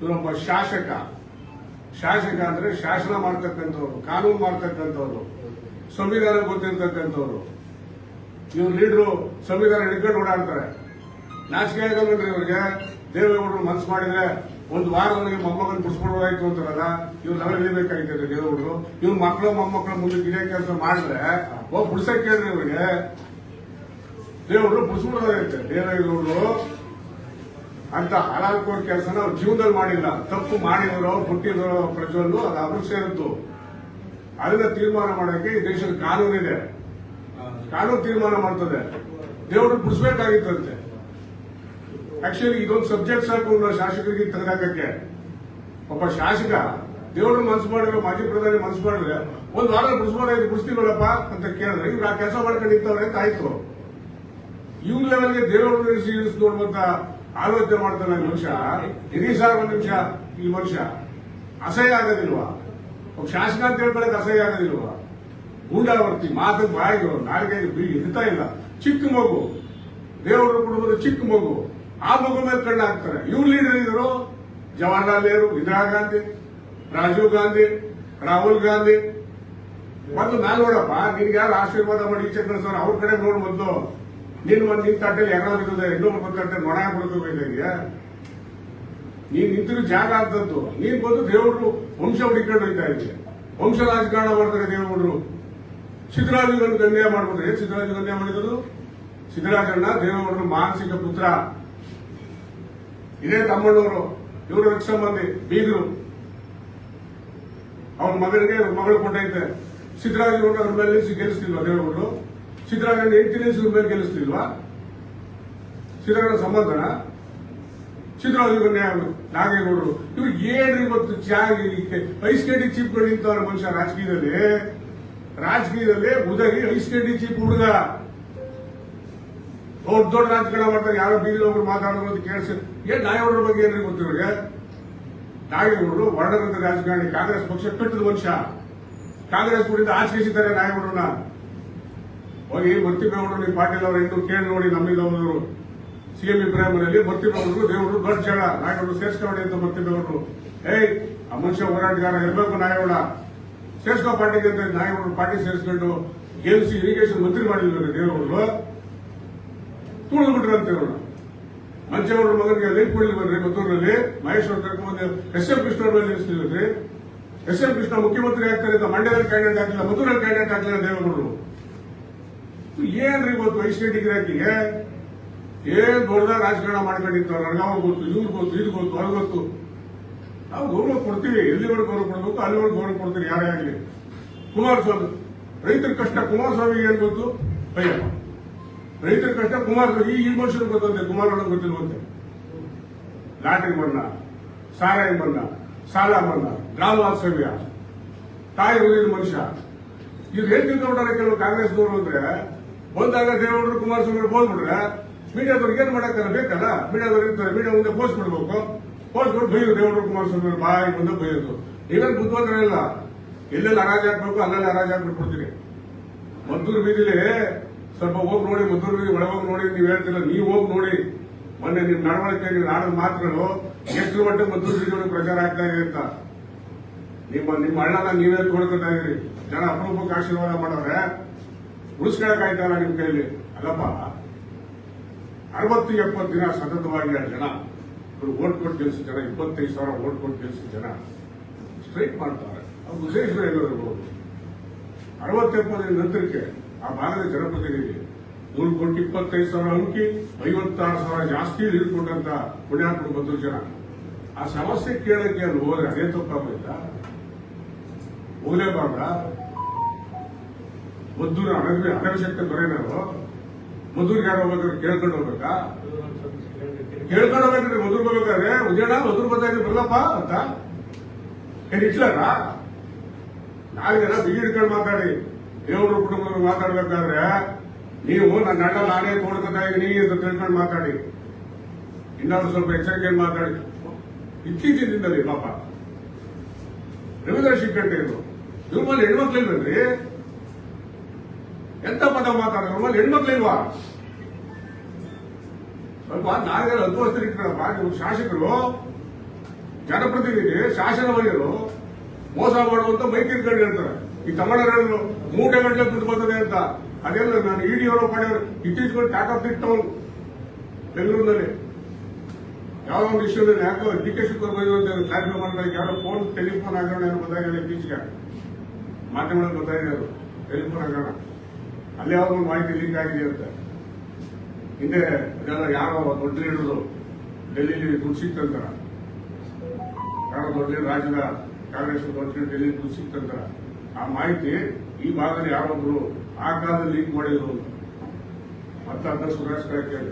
ಇವರೊಬ್ಬ ಶಾಸಕ ಅಂದ್ರೆ ಶಾಸನ ಮಾಡ್ತಕ್ಕಂಥವ್ರು, ಕಾನೂನು ಮಾಡ್ತಕ್ಕಂಥವ್ರು, ಸಂವಿಧಾನ ಗೊತ್ತಿರ್ತಕ್ಕಂಥವ್ರು. ಇವ್ರು ಲೀಡರು ಸಂವಿಧಾನ ಹಿಡ್ಕೊಂಡು ಓಡಾಡ್ತಾರೆ. ನಾಚಿಕೆ ಆಗಲ್ವನ್ರಿ ಇವ್ರಿಗೆ? ದೇವೇಗೌಡರು ಮನಸ್ಸು ಮಾಡಿದ್ರೆ ಒಂದು ವಾರದವರೆಗೆ ಮೊಮ್ಮಗನ್ ಬಿಡಿಸ್ಕೊಡ್ಬೋದಾಯ್ತು ಅಂತಾರಲ್ಲ, ಇವ್ರು ನಾವೇ ಇಳಿಬೇಕಾಗಿತ್ತು ದೇವೇಗೌಡರು. ಇವ್ರ ಮಕ್ಕಳು ಮೊಮ್ಮಕ್ಕಳ ಮುಂದೆ ಇದೇ ಕೆಲಸ ಮಾಡಿದ್ರೆ ಬಿಡ್ಸಕ್ ಕೇಳ್ರಿ ಇವ್ರಿಗೆ. ದೇವೇಗೌಡರು ಬಿಡಿಸ್ಬಿಡೋದಾಗೈತೆ. ದೇವೇಗೌಡರು ಅಂತ ಹಲಾಲ್ಕೋರ್ ಕೆಲಸನ ಅವ್ರ ಜೀವನದಲ್ಲಿ ಮಾಡಿಲ್ಲ. ತಪ್ಪು ಮಾಡಿದ್ರು, ಹುಟ್ಟಿದ್ರು ಪ್ರಜ್ವಲ್ಲು, ಅದು ಅವ್ರಿಗೆ ಸೇರಿದ್ದು. ಅದನ್ನ ತೀರ್ಮಾನ ಮಾಡೋಕೆ ಈ ದೇಶದ ಕಾನೂನಿದೆ. ಕಾನೂನು ತೀರ್ಮಾನ ಮಾಡ್ತದೆ. ದೇವರು ಬಿಡಿಸ್ಬೇಕಾಗಿತ್ತಂತೆ. ಆಕ್ಚುಲಿ ಇದೊಂದು ಸಬ್ಜೆಕ್ಟ್ ಸಾಕು ಶಾಸಕರಿಗೆ ತೆಗೆದಾಕಕ್ಕೆ. ಒಬ್ಬ ಶಾಸಕ ದೇವರು ಮನಸ್ಸು ಮಾಡಿದ್ರೆ, ಮಾಜಿ ಪ್ರಧಾನಿ ಮನಸ್ಸು ಮಾಡಿದ್ರೆ ಒಂದು ವಾರ ಬಿಡಿಸ್ಬೋದಾಯ್ತು, ಬಿಡಿಸ್ತೀವಲ್ಲಪ್ಪ ಅಂತ ಕೇಳಿದ್ರೆ ಇವ್ರು ಆ ಕೆಲಸ ಮಾಡ್ಕೊಂಡು ನಿಂತವ್ರೆ ಅಂತ ಆಯ್ತು. ಇವ್ನ ಲೆವೆಲ್ಗೆ ದೇವರು ನೋಡುವಂತ ಆಲೋಚನೆ ಮಾಡ್ತಾನೆ ಮನುಷ್ಯ. ಇಡೀ ಸಾರ್ ಒಂದು ನಿಮಿಷ, ಈ ಮನುಷ್ಯ ಅಸಹ್ಯ ಆಗೋದಿಲ್ವಾ? ಒಬ್ಬ ಶಾಸಕ ಅಂತ ಹೇಳ್ಕೊಳ್ಳೋಕೆ ಅಸಹ್ಯ ಆಗೋದಿಲ್ವಾ? ಗೂಂಡಾವರ್ತಿ ಮಾತು ಬಾಯಿಗೆ ನಾಲ್ಗೆ ಹಿಡ್ತಾ ಇಲ್ಲ. ಚಿಕ್ಕ ಮಗು, ದೇವರ ಕುಟುಂಬದ ಚಿಕ್ಕ ಮಗು, ಆ ಮಗು ಮೇಲೆ ಕಣ್ಣು ಹಾಕ್ತಾರೆ. ಇವ್ರು ಲೀಡರ್ ಇದ್ರು ಜವಾಹರ್ಲಾಲ್ ನೆಹರು, ಇಂದಿರಾ ಗಾಂಧಿ, ರಾಜೀವ್ ಗಾಂಧಿ, ರಾಹುಲ್ ಗಾಂಧಿ. ಮೊದಲು ನಾನು ನೋಡಪ್ಪ, ನಿನ್ಗೆ ಯಾರು ಆಶೀರ್ವಾದ ಮಾಡಿ ಈಚೆ ಕಳಿಸೋರು ಅವ್ರ ಕಡೆ ನೋಡ್ ಮೊದಲು. ನಿನ್ ತಟ್ಟೆಯಲ್ಲಿ ಯಾರಾದ್ರೂ ಇನ್ನೊಬ್ಬ ತಟ್ಟೆ ನೊಣ ಬಿಡ್ಕೋಬೇಕಾಗಿಯ? ನೀನ್ ನಿಂತಿರೋ ಜಾಗ ಅಂತದ್ದು. ನೀನ್ ಬಂದು ದೇವರು ವಂಶ ಹುಡುಕೊಂಡು ಹೋಗ್ತಾ ಇದ್ದೀಯ. ವಂಶ ರಾಜಕಾರಣ ಮಾಡ್ತಾರೆ ದೇವೇಗೌಡರು. ಸಿದ್ದರಾಜನ ಗಣ್ಯ ಮಾಡ್ಬಿಟ್ರೆ ಏನ್ ಸಿದ್ದರಾಜ ಗಣ್ಯ ಮಾಡಿದ್ರು? ಸಿದ್ದರಾಜಣ್ಣ ದೇವೇಗೌಡರು ಮಾನಸಿಕ ಪುತ್ರ. ಇದೇ ತಮ್ಮಣ್ಣವರು, ಇವರು ರಕ್ಷ ಸಂಬಂಧಿ ಬೀಗರು. ಅವ್ರ ಮಗನಿಗೆ ಮಗಳು ಕೊಟ್ಟೈತೆ. ಸಿದ್ದರಾಜಗೌಡ ಅವ್ರ ಮೇಲೆ ಗೆಲ್ಲಿಸ್ತಿಲ್ವಾ ದೇವೇಗೌಡರು? ಸಿದ್ದರಾಮಯ್ಯ 8 ಮೇಲೆ ಗೆಲ್ಲಿಸ್ತಿಲ್ವಾ? ಸಿದ್ದರಾಮಯ್ಯ ಸಂಬಂಧನ ಸಿದ್ದರಾಮಯ್ಯ ನಾಗೇಗೌಡರು ಇವ್ರು ಏನ್ರಿ ಇವತ್ತು ಐಸ್ ಕೆಡಿ ಚೀಪ್ಗಳು ನಿಂತವ್ರ ಮನುಷ್ಯ ರಾಜಕೀಯದಲ್ಲಿ ಉದಗಿ ಐಸ್ ಕೆಡಿ ಚೀಪ್ ಹುಡುಗ. ದೊಡ್ಡ ರಾಜಕಾರಣ ಮಾಡ್ತಾರೆ. ಯಾರೋ ಬೀದಿ ಒಬ್ರು ಮಾತಾಡೋದು ಕೇಳಿಸಿ ಏನ್ ನಾಗೇಗೌಡರ ಬಗ್ಗೆ ಏನ್ರಿ ಗೊತ್ತಿವ್ರಿಗೆ? ನಾಗೇಗೌಡರು ವರ್ಣರಂತ ರಾಜಕಾರಣಿ, ಕಾಂಗ್ರೆಸ್ ಪಕ್ಷ ಕಟ್ಟಿದ ಮನುಷ್ಯ. ಕಾಂಗ್ರೆಸ್ ಕೂಡಿಂದ ಆಚರಿಸಿದ್ದಾರೆ ನಾಗೇಗೌಡರನ್ನ. ಹೋಗಿ ಮತ್ತಿಬೇಗೌಡರು ನಿಮ್ಮ ಪಾಟೀಲ್ ಅವರು ಇನ್ನೂ ಕೇಳಿ ನೋಡಿ. ನಮ್ಮಿದವರು ಸಿಎಂ ಇಬ್ರಾಹಿಂನಲ್ಲಿ ಮತ್ತಿಬೇಗೌಡರು ದೇವರು ದೊಡ್ಡ ಜನ ನಾಯಕರು ಸೇರ್ಸ್ಕೊಳ್ಳಿ ಅಂತ ಮತ್ತಿಬೇಗೌಡರು. ಆ ಮನುಷ್ಯ ಹೋರಾಟಗಾರ ಇರಬೇಕು ನಾಯಗೌಡ. ಸೇರ್ಸ್ಕೋ ಪಾರ್ಟಿಗೆ ಅಂತ ನಾಯಗೌಡರು ಪಾರ್ಟಿ ಸೇರಿಸ್ಕೊಂಡು ಗೆಲ್ಲಿಸಿ ಇರಿಗೇಷನ್ ಮಂತ್ರಿ ಮಾಡಿದ್ರು ದೇವೇಗೌಡರು. ತುಳಿದು ಬಿಟ್ರಂತೆ ಇವರು. ಮಂಚೇಗೌಡರ ಮಗನಿಗೆ ಲೈಫ್ ಕೊಡ್ಲಿ ಬಂದ್ರಿ ಮದ್ದೂರಿನಲ್ಲಿ. ಮಹೇಶ್ವರ ಕರ್ಕೊಂಡು ಎಸ್.ಎಂ. ಕೃಷ್ಣ ನಿಲ್ಲಿಸ್ತಿದ್ರಿ. ಎಸ್.ಎಂ. ಕೃಷ್ಣ ಮುಖ್ಯಮಂತ್ರಿ ಆಗ್ತಾರೆ ಅಂತ ಮಂಡ್ಯದಲ್ಲಿ ಕ್ಯಾಂಡಿಡೇಟ್ ಆಗಲಿಲ್ಲ, ಮದ್ದೂರಲ್ಲಿ ಕ್ಯಾಂಡಿಡೇಟ್ ಆಗಲಿಲ್ಲ ದೇವೇಗೌಡರು. ಏನ್ರಿ ಇವತ್ತು ಐಸ್ ಡಿಗ್ರಿ ಹಾಕಿಗೆ ಏನ್ ದೊಡ್ಡದಾಗ ರಾಜಕಾರಣ ಮಾಡ್ಕೊಂಡಿರ್ತಾರೆ. ನನಗಾವ್ ಗೊತ್ತು, ಇವ್ರು ಗೊತ್ತು, ಇದು ಗೊತ್ತು, ಅದು ಗೊತ್ತು. ನಾವು ಗೌರವ ಕೊಡ್ತೀವಿ. ಎಲ್ಲಿವರೆಗೂ ಗೌರವ ಕೊಡಬೇಕು ಅಲ್ಲಿವರೆಗೂ ಗೌರವ ಕೊಡ್ತೀವಿ ಯಾರೇ ಆಗಲಿ. ಕುಮಾರಸ್ವಾಮಿ ರೈತರ ಕಷ್ಟ ಕುಮಾರಸ್ವಾಮಿಗೆ ಏನ್ ಗೊತ್ತು? ಅಯ್ಯಪ್ಪ ರೈತರ ಕಷ್ಟ ಕುಮಾರಸ್ವಾಮಿ ಈ ಮನುಷ್ಯರು ಗೊತ್ತಂತೆ, ಕುಮಾರಣ್ಣ ಗೊತ್ತಿಲ್ವಂತೆ. ಲಾಟರಿ ಮನ್ನಾ, ಸಾರಾಯಿ ಮನ್ನಾ, ಸಾಲ ಮನ್ನಾ, ಗ್ರಾಮ ವಾಸ್ತವ್ಯ, ತಾಯಿ ಓದಿದ ಮನುಷ್ಯ. ಇವ್ರು ಏನ್ ತಿಳ್ಕೊಂಡ್ರೆ ಕೆಲವು ಕಾಂಗ್ರೆಸ್ನವರು ಅಂದ್ರೆ ಬಂದಾಗ ದೇವೇಗೌಡರು ಕುಮಾರಸ್ವಾಮಿ ಬೋದ್ಬಿಟ್ರೆ ಮೀಡಿಯಾದವ್ರಿಗೆ ಏನ್ ಮಾಡಕ್ಕಲ್ಲ ಬೇಕಲ್ಲ. ಮೀಡಿಯಾದವ್ರು ಇರ್ತಾರೆ, ಮೀಡಿಯಾ ಮುಂದೆ ಪೋಸ್ಟ್ ಬಿಡ್ಬೇಕು. ಪೋಸ್ಟ್ ಬಿಟ್ಟು ಬೈಯೋದು ದೇವೇಗೌಡರು ಕುಮಾರಸ್ವಾಮಿ ಬಾಯಿ ಬಂದು ಬೈಯೋದು. ನೀವೇನು ಬುದ್ಧಿವಂತರ ಇಲ್ಲ. ಎಲ್ಲೆಲ್ಲ ಹರಾಜ್ ಹಾಕ್ಬೇಕು ಅಲ್ಲೆಲ್ಲ ಹರಾಜ್ ಹಾಕ್ಬಿಟ್ಬಿಡ್ತೀರಿ. ಮದ್ದೂರು ಬೀದಿಲಿ ಸ್ವಲ್ಪ ಹೋಗಿ ನೋಡಿ, ಮದ್ದೂರು ಬೀದಿ ಒಳಗೋಗಿ ನೋಡಿ. ನೀವು ಹೇಳ್ತಿಲ್ಲ, ನೀವು ಹೋಗಿ ನೋಡಿ. ಮೊನ್ನೆ ನಿಮ್ ನಡವಳಿಕೆ, ನೀವು ಆಡೋ ಮಾತುಗಳು ಎಷ್ಟು ಮಟ್ಟಿಗೆ ಮದ್ದೂರು ಬೀದಿ ಪ್ರಚಾರ ಆಗ್ತಾ ಇದೆ ಅಂತ. ನಿಮ್ಮ ಅಣ್ಣನ ನೀವೇ ತೋಡ್ಕೊತಾ ಇದ್ರಿ. ಜನ ಅಪರೂಪಕ್ಕೆ ಆಶೀರ್ವಾದ ಮಾಡೋರೆ ಉಳಿಸ್ಕೊಳಕ್ ಆಯ್ತಲ್ಲ ನಿಮ್ ಕೈಲಿ. ಅಲ್ಲಪ್ಪ 60-70 ದಿನ ಸತತವಾಗಿ ಜನ ಓಟ್ ಕೊಟ್ಟು ಗೆಲ್ಸಿದ ಜನ, 25,000 ಓಟ್ ಕೊಟ್ಟು ಗೆಲ್ಸಿದ ಜನ ಸ್ಟ್ರೈಕ್ ಮಾಡ್ತಾರೆ. ಅವ್ರು ವಿಶೇಷರು ಇರ್ಬೋದು. 60-70 ದಿನ ನಂತರಕ್ಕೆ ಆ ಭಾಗದ ಜನಪ್ರತಿನಿಧಿ 3,25,000 ಅಂಕಿ 56,000 ಜಾಸ್ತಿ ಹಿಡ್ಕೊಂಡಂತ ಪುಣ್ಯಾತ್ಮರು ಬಂದ್ರು ಜನ. ಆ ಸಮಸ್ಯೆ ಕೇಳಕ್ಕೆ ಅಲ್ಲಿ ಹೋದ್ರೆ ಅದೇ ತಪ್ಪಾಗಲ್ಲ, ಹೋಗ್ಲೇಬಾರ್ದ? ಮದ್ದೂರು ಅನಗಶಕ್ತಿ ದೊರೆನವರು ಮದ್ದೂರಿಗೆ ಯಾರು ಹೋಗ್ಬೇಕಾದ್ರೆ ಕೇಳ್ಕೊಂಡು ಹೋಗ್ಬೇಕಾ? ಕೇಳ್ಕೊಂಡು ಹೋಗ್ಬೇಕ್ರಿ ಮದ್ದೂರ್ಗೆ ಹೋಗ್ಬೇಕಾದ್ರೆ. ಉದಯಣ ಮದ್ದೂರು ಬಂದಾಗ ಬರಲಪ್ಪ ಅಂತ ಇಟ್ಲಾರ ನಾಲ್ಗೆಲ್ಲ ಬಿಗಿ ಹಿಡ್ಕೊಂಡು ಮಾತಾಡಿ. ದೇವ್ರ ಕುಟುಂಬದ ಮಾತಾಡ್ಬೇಕಾದ್ರೆ ನೀವು ನನ್ನ ನಟ ನಾನೇ ತೋಡ್ಕೊತಾ ಇದೀನಿ ಅಂತ ತಿಳ್ಕೊಂಡು ಮಾತಾಡಿ. ಇನ್ನಾದ್ರೂ ಸ್ವಲ್ಪ ಎಚ್ಚರಿಕೆಯನ್ನು ಮಾತಾಡಿ. ಇತ್ತೀಚಿನ ದಿನದಲ್ಲಿ ಪಾಪ ರವೀಂದ್ರ ಶಿಕ್ಕಂಟೆ ಇದು ಇವ್ರ ಮೇಲೆ ಹೆಣ್ಮಕ್ಳಿಲ್ವನ್ರಿ? ಎಂತ ಪದ ಮಾತಾಡೋದ್ರ ಮೇಲೆ ಹೆಣ್ಮಕ್ಳಿಲ್ವಾ? ಸ್ವಲ್ಪ ನಾಲ್ಗೆಲ್ಲ ಅನುಭವಿಸ್ತಿರ್ತಾರಪ್ಪ. ಶಾಸಕರು ಜನಪ್ರತಿನಿಧಿ ಶಾಸನ ಬರೆಯಲು ಮೋಸ ಮಾಡುವಂತ ಮೈಕಿರ್ಕೊಂಡು ಹೇಳ್ತಾರೆ. ಈ ತಮಿಳುನಾಡು ಮೂಟೆಗಟ್ಟಲೆ ದುಡ್ಡು ಬರ್ತದೆ ಅಂತ. ಅದೆಲ್ಲ ನಾನು ಇಡಿ ಅವರು ಪಡೆಯೋರು ಇತ್ತೀಚೆಗೆ ಟ್ಯಾಕ್ ಆಫ್ ದಿ ಟೌನ್ ಬೆಂಗಳೂರಿನಲ್ಲಿ ಯಾವುದೋ ಒಂದು ವಿಷಯದಲ್ಲಿ ಯಾಕೋ ಡಿ.ಕೆ. ಶಿವಕುಮಾರ್ ಬರೆಯುವಂತ ಕ್ಲಾರಿಫೈ ಮಾಡ್ಕೊಳ್ಳಿ. ಯಾರೋ ಫೋನ್ ಟೆಲಿಫೋನ್ ಹಗರಣ ಏನು ಗೊತ್ತಾಗಿದೆ ಇತ್ತೀಚೆಗೆ ಮಾಧ್ಯಮಗಳಲ್ಲಿ ಗೊತ್ತಾಗಿದೆ. ಅದು ಟೆಲಿಫೋನ್ ಹಗರಣ ಅಲ್ಲೇ ಯಾವ್ದೋ ಒಂದು ಮಾಹಿತಿ ಲೀಕ್ ಆಗಿದೆ ಅಂತ. ಹಿಂದೆ ಅದೆಲ್ಲ ಯಾರೋ ದೊಡ್ಡ ಲೀಡರ್ದು ಡೆಲ್ಲಿಲಿ ದುಡ್ಡು ಸಿಕ್ತಂತಾರ. ಯಾರೋ ದೊಡ್ಡ ರಾಜ್ಯದ ಕಾಂಗ್ರೆಸ್ ದೊಡ್ಡ ಡೆಲ್ಲಿ ದುಡ್ಡು ಸಿಕ್ತಂತಾರ. ಆ ಮಾಹಿತಿ ಈ ಭಾಗದಲ್ಲಿ ಯಾರೊಬ್ರು ಆ ಕಾಲದಲ್ಲಿ ಲೀಕ್ ಮಾಡಿದ್ರು ಅಂತ ಮತ್ತೆ ಅದನ್ನ ಸುಧಾರಿಸ್ಕೊಳ್ಳಕ್ಕೆ